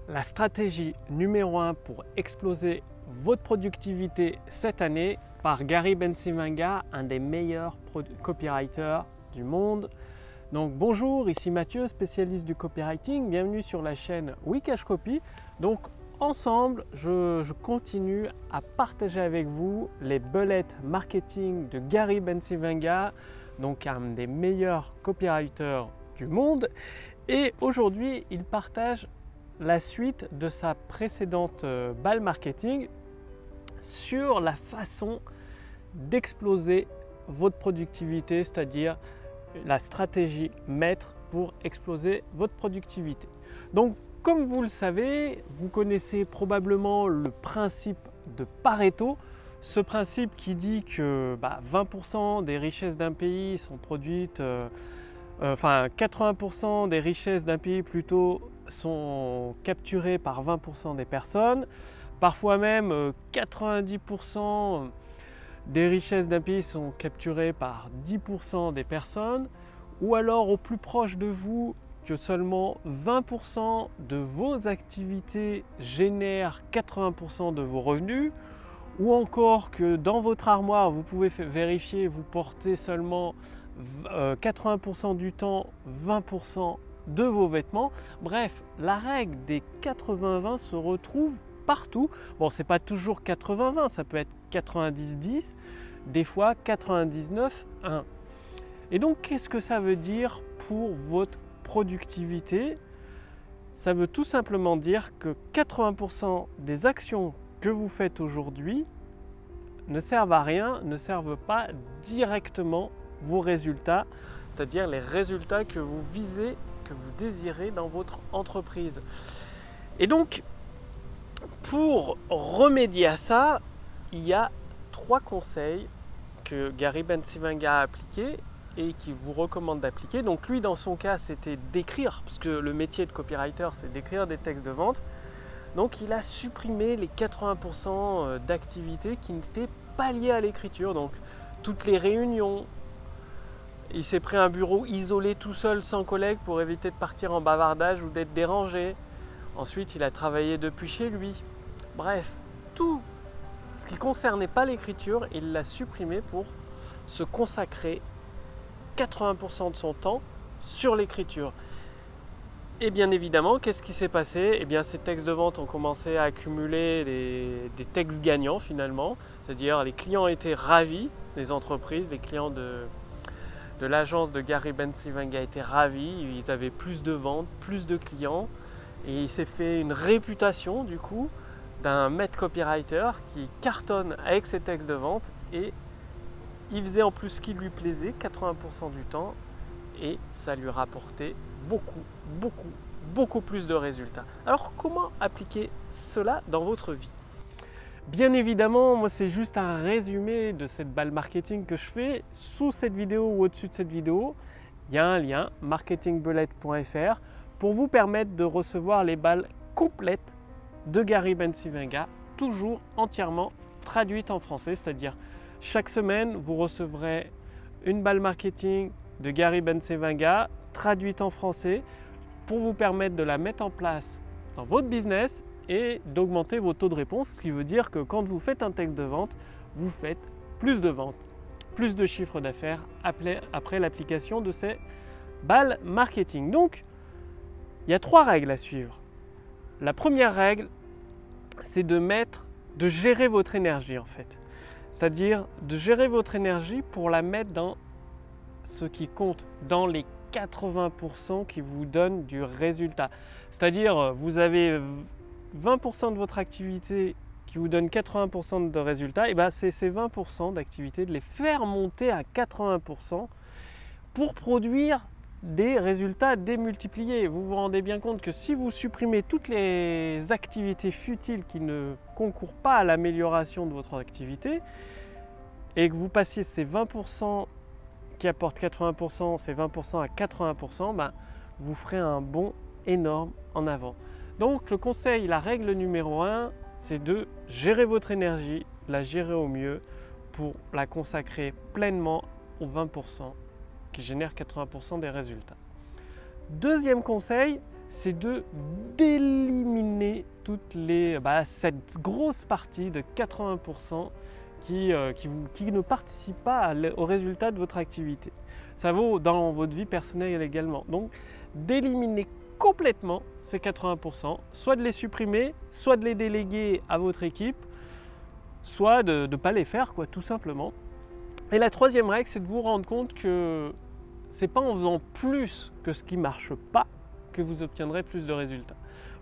La stratégie numéro 1 pour exploser votre productivité cette année par Gary Bencivenga, un des meilleurs copywriters du monde. Donc bonjour, ici Mathieu, spécialiste du copywriting. Bienvenue sur la chaîne Wikash Copy. Donc ensemble, je continue à partager avec vous les bullets marketing de Gary Bencivenga, donc un des meilleurs copywriters du monde. Et aujourd'hui, il partage la suite de sa précédente balle marketing sur la façon d'exploser votre productivité, c'est-à-dire la stratégie maître pour exploser votre productivité. Donc, comme vous le savez, vous connaissez probablement le principe de Pareto, ce principe qui dit que 20% des richesses d'un pays sont produites, 80% des richesses d'un pays plutôt sont capturées par 20% des personnes. Parfois même 90% des richesses d'un pays sont capturées par 10% des personnes. Ou alors au plus proche de vous, que seulement 20% de vos activités génèrent 80% de vos revenus. Ou encore que dans votre armoire, vous pouvez vérifier, vous portez seulement 80% du temps 20% de vos vêtements. Bref, la règle des 80-20 se retrouve partout. Bon, c'est pas toujours 80-20, ça peut être 90-10, des fois 99-1. Et donc, qu'est-ce que ça veut dire pour votre productivité? Ça veut tout simplement dire que 80% des actions que vous faites aujourd'hui ne servent à rien, ne servent pas directement vos résultats, c'est-à-dire les résultats que vous visez, que vous désirez dans votre entreprise. Et donc, pour remédier à ça, il y a 3 conseils que Gary Bencivenga a appliqués et qu'il vous recommande d'appliquer. Donc lui, dans son cas, c'était d'écrire, parce que le métier de copywriter, c'est d'écrire des textes de vente. Donc il a supprimé les 80% d'activités qui n'étaient pas liées à l'écriture. Donc toutes les réunions, il s'est pris un bureau isolé tout seul, sans collègues, pour éviter de partir en bavardage ou d'être dérangé. Ensuite, il a travaillé depuis chez lui. Bref, tout ce qui ne concernait pas l'écriture, il l'a supprimé pour se consacrer 80% de son temps sur l'écriture. Et bien évidemment, qu'est-ce qui s'est passé? Eh bien, ces textes de vente ont commencé à accumuler des textes gagnants finalement. C'est-à-dire les clients étaient ravis, les entreprises, les clients de l'agence de Gary Bencivenga étaient ravis. Ils avaient plus de ventes, plus de clients. Et il s'est fait une réputation du coup d'un maître copywriter qui cartonne avec ses textes de vente, et il faisait en plus ce qui lui plaisait 80% du temps, et ça lui rapportait beaucoup plus de résultats. Alors comment appliquer cela dans votre vie? Bien évidemment, moi c'est juste un résumé de cette balle marketing que je fais. Sous cette vidéo ou au-dessus de cette vidéo, il y a un lien marketingbullet.fr pour vous permettre de recevoir les balles complètes de Gary Bencivenga, toujours entièrement traduites en français, c'est-à-dire chaque semaine vous recevrez une balle marketing de Gary Bencivenga traduite en français pour vous permettre de la mettre en place dans votre business et d'augmenter vos taux de réponse, ce qui veut dire que quand vous faites un texte de vente, vous faites plus de ventes, plus de chiffre d'affaires après l'application de ces balles marketing. Donc, il y a 3 règles à suivre. La première règle, c'est de gérer votre énergie en fait. C'est-à-dire de gérer votre énergie pour la mettre dans ce qui compte, dans les 80% qui vous donnent du résultat. C'est-à-dire, vous avez 20% de votre activité qui vous donne 80% de résultats, et bien c'est ces 20% d'activité de les faire monter à 80% pour produire des résultats démultipliés. Vous vous rendez bien compte que si vous supprimez toutes les activités futiles qui ne concourent pas à l'amélioration de votre activité et que vous passiez ces 20% qui apportent 80%, ces 20% à 80%, vous ferez un bond énorme en avant. Donc le conseil, la règle numéro 1, c'est de gérer votre énergie, la gérer au mieux pour la consacrer pleinement aux 20% qui génèrent 80% des résultats. Deuxième conseil, c'est d'éliminer cette grosse partie de 80% qui ne participe pas au résultat de votre activité. Ça vaut dans votre vie personnelle également. Donc, d'éliminer complètement ces 80%, soit de les supprimer, soit de les déléguer à votre équipe, soit de ne pas les faire, quoi, tout simplement. Et la troisième règle, c'est de vous rendre compte que c'est pas en faisant plus que ce qui ne marche pas que vous obtiendrez plus de résultats.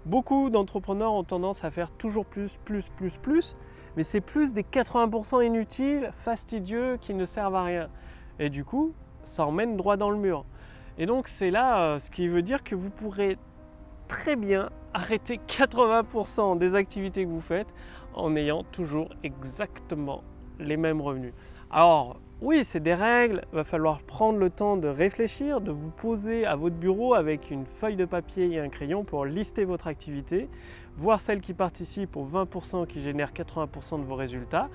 Beaucoup d'entrepreneurs ont tendance à faire toujours plus, mais c'est plus des 80% inutiles, fastidieux, qui ne servent à rien. Et du coup, ça emmène droit dans le mur. Et donc c'est là ce qui veut dire que vous pourrez très bien arrêter 80% des activités que vous faites en ayant toujours exactement les mêmes revenus. Alors oui, c'est des règles, il va falloir prendre le temps de réfléchir, de vous poser à votre bureau avec une feuille de papier et un crayon pour lister votre activité, voir celles qui participent aux 20% qui génèrent 80% de vos résultats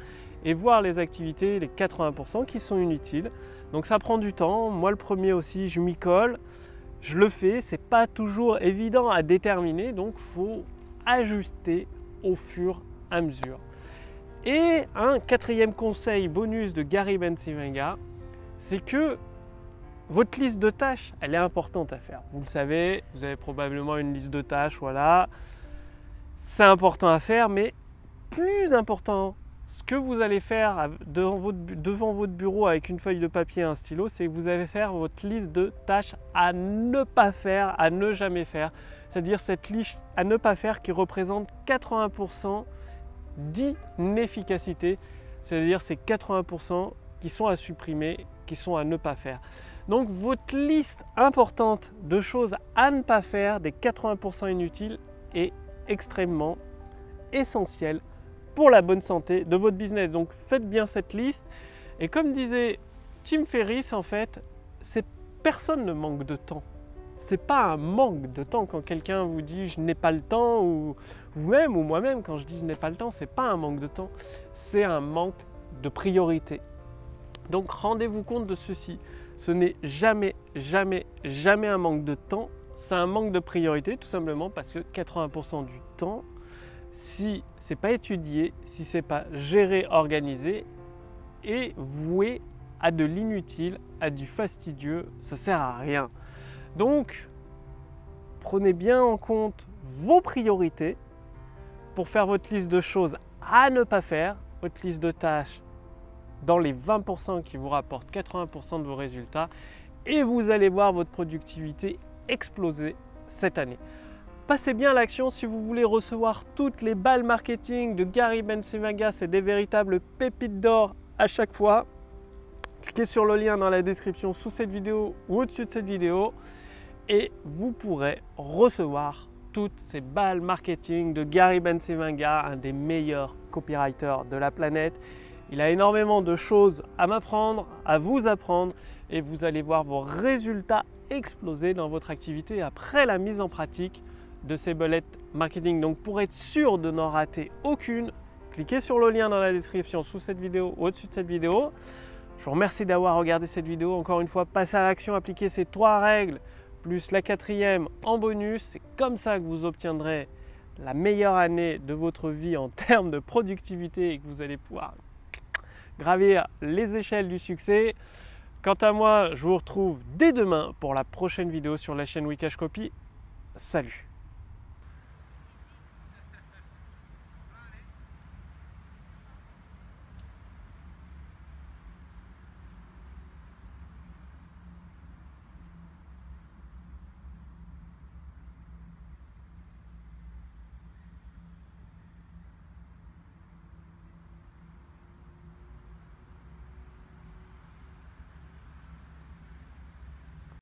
et voir les activités, les 80% qui sont inutiles. Donc ça prend du temps, moi le premier aussi, je m'y colle, je le fais, c'est pas toujours évident à déterminer, donc il faut ajuster au fur et à mesure. Et un quatrième conseil bonus de Gary Bencivenga, c'est que votre liste de tâches, elle est importante à faire. Vous le savez, vous avez probablement une liste de tâches, voilà. C'est important à faire, mais plus important, ce que vous allez faire devant votre bureau avec une feuille de papier et un stylo, c'est que vous allez faire votre liste de tâches à ne pas faire, à ne jamais faire. C'est-à-dire cette liste à ne pas faire qui représente 80% d'inefficacité, c'est-à-dire ces 80% qui sont à supprimer, qui sont à ne pas faire. Donc votre liste importante de choses à ne pas faire, des 80% inutiles, est extrêmement essentielle pour la bonne santé de votre business. Donc faites bien cette liste. Et comme disait Tim Ferriss, en fait, personne ne manque de temps. C'est pas un manque de temps quand quelqu'un vous dit je n'ai pas le temps, ou vous-même ou moi-même quand je dis je n'ai pas le temps, c'est pas un manque de temps, c'est un manque de priorité. Donc rendez-vous compte de ceci, ce n'est jamais un manque de temps, c'est un manque de priorité tout simplement parce que 80% du temps, si c'est pas étudié, si c'est pas géré, organisé, est voué à de l'inutile, à du fastidieux, ça sert à rien. Donc, prenez bien en compte vos priorités pour faire votre liste de choses à ne pas faire, votre liste de tâches dans les 20% qui vous rapportent 80% de vos résultats et vous allez voir votre productivité exploser cette année. Passez bien à l'action si vous voulez recevoir toutes les balles marketing de Gary Bencivenga, c'est des véritables pépites d'or à chaque fois. Cliquez sur le lien dans la description sous cette vidéo ou au-dessus de cette vidéo et vous pourrez recevoir toutes ces balles marketing de Gary Bencivenga, un des meilleurs copywriters de la planète. Il a énormément de choses à m'apprendre, à vous apprendre et vous allez voir vos résultats exploser dans votre activité après la mise en pratique de ces bullet marketing. Donc pour être sûr de n'en rater aucune, cliquez sur le lien dans la description sous cette vidéo ou au-dessus de cette vidéo. Je vous remercie d'avoir regardé cette vidéo. Encore une fois, passez à l'action, appliquez ces 3 règles plus la 4e en bonus. C'est comme ça que vous obtiendrez la meilleure année de votre vie en termes de productivité et que vous allez pouvoir gravir les échelles du succès. Quant à moi, je vous retrouve dès demain pour la prochaine vidéo sur la chaîne Wikash Copy. Salut!